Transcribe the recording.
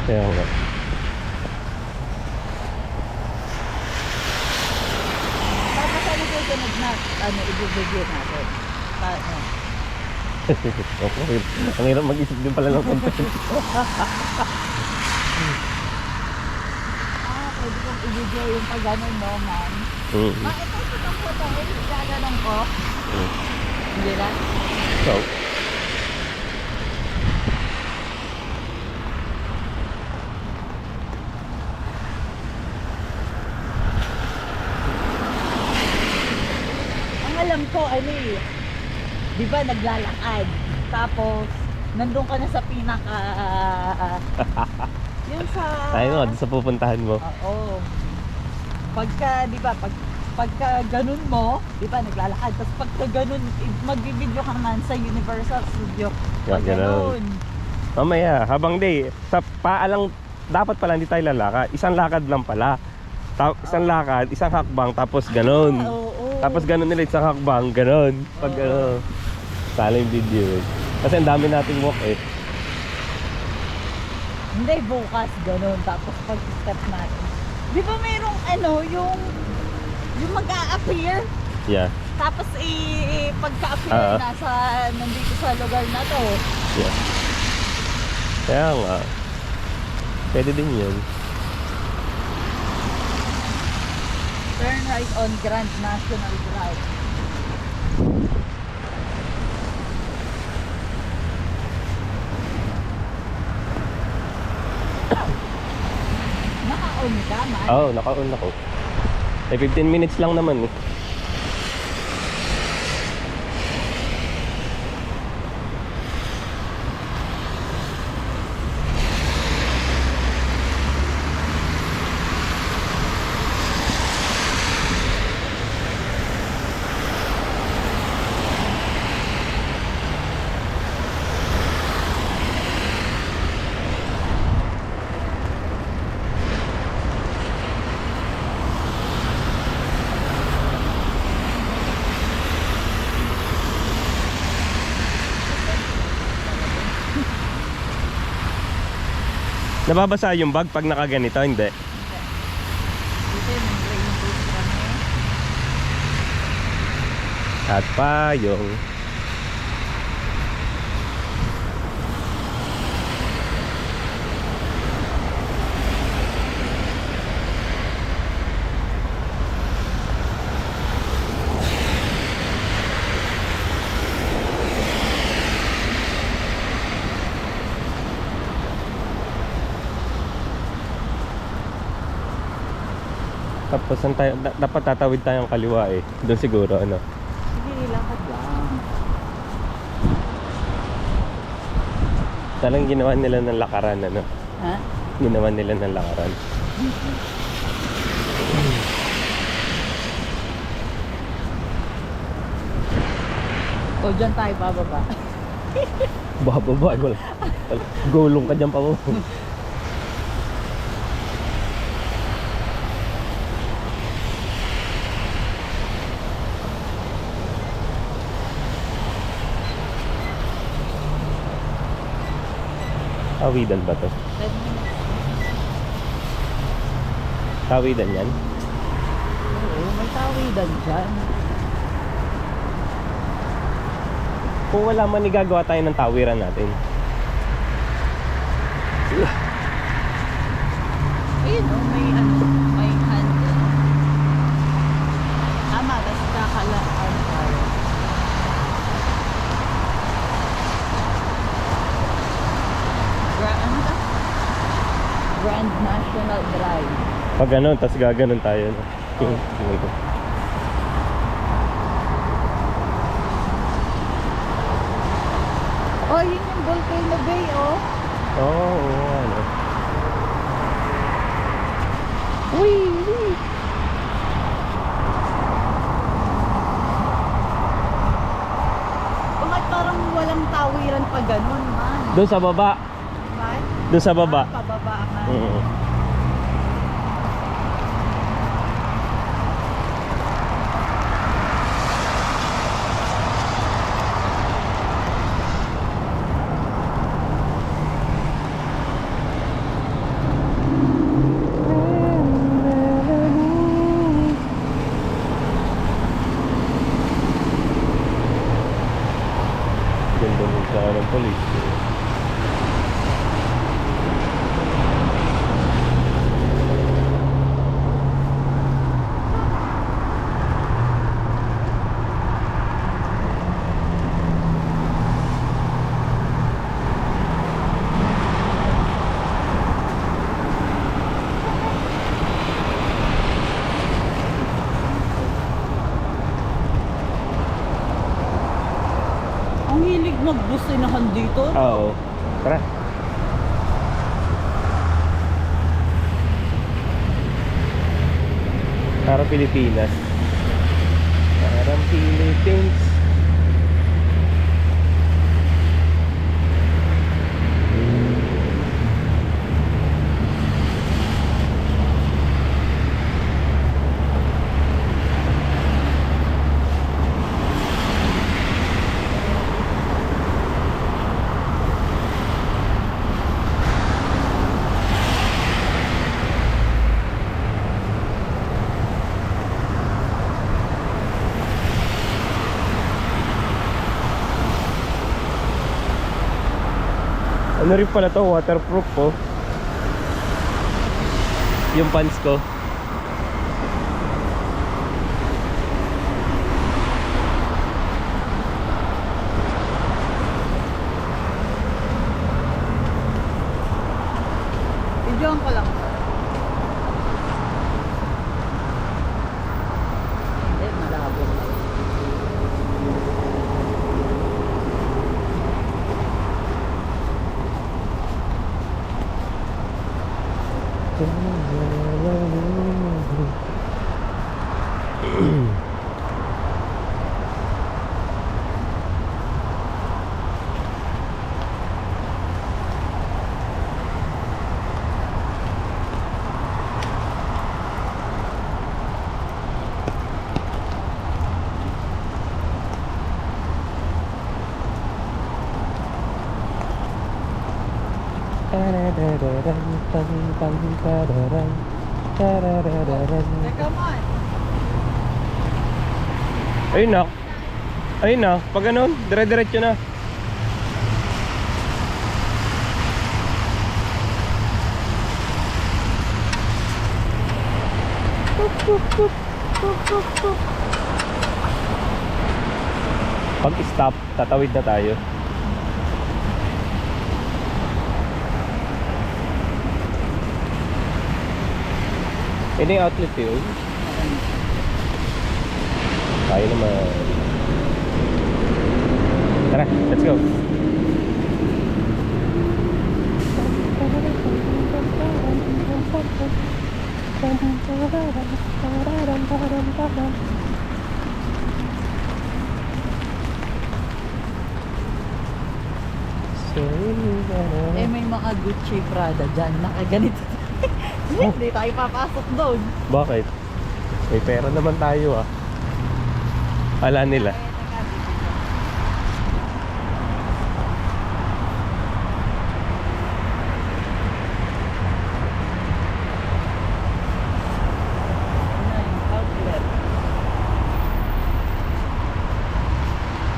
Kaya nga. Tapos ano susunod na, ano, i-video natin? Paano? Okay. Ang hirap mag-isip din pala ng content. Pwede kong i-video yung pag ganun, no, ma'am? Mm-hmm. Ito sa itong photo, gaganong ko. Hindi na? So, Ang alam ko, ano eh, di ba naglalakad? Tapos, nandun ka na sa pinaka, yung sa... ayun nga, doon sa pupuntahan mo. Oo. Pagka, di ba, pagka ganun mo, di ba, naglalakad. Tapos pagka ganun, magbibideo ka naman sa Universal Studio. Pag ganun. Mamaya, habang day, sa paa lang, dapat pala hindi tayo lalakad. Isang lakad lang pala. Isang lakad, isang hakbang, tapos ganun. Oo. Tapos ganun nila, isang hakbang, ganun. Pag ano, sala yung video eh. Kasi ang dami nating walk eh. Hindi, bukas, ganun. Tapos pag-step natin. Di ba mayroong ano, yung mag-a-appear? Yeah. Tapos pagka-appear nandito sa lugar na to. Yeah. Kaya nga. Pwede din yun. Turn right on Grand National Drive. Naka-on ka, man? Oo, naka-on ako. Eh, 15 minutes lang naman eh. Nababasa yung bag pag nakaganito, hindi. Dito yung rainbow kami. At payong. Tapos dapat tatawid tayong kaliwa eh. Doon siguro ano. Sige, lakad lang. Talang ginawa nila ng lakaran ano. Ha? Ginawa nila ng lakaran. O, dyan tayo bababa. Bababa, wala. Gulong ka dyan pa mo. Tawidan ba to? 10 minutes. Tawidan yan? Oo, may tawidan dyan. Kung wala man, igagawa tayo ng tawiran natin. Ayun o, may handle. Tama, tapos kakalaan tayo. Ano ba? Grand National Drive. Pag ganun, tapos gaganon tayo. No? Oh. Oh, yun yung Volcano Bay, oh. Oo, ano. Uy, uy. Bakit parang walang tawiran pa ganun, man? Doon sa baba. Man? Doon sa baba. Pababa, man. Oo. magbusinahan dito. Oo. Tara. Parang Pilipinas. Parang Philippines. Ano rin pala to, waterproof po. Yung pants ko. Videoan ko lang. Hindi, malabo. Teka man. Ayun na. Ayun na. Pag ganun, dire-diretso na. Pag stop, tatawid na tayo. Ini yung outlet yun. Tayo naman. Tara, let's go. Eh, may mga Gucci Prada dyan. Nakaganito. Hindi tayo papasok doon. Bakit? May pera naman tayo ah. Ala nila.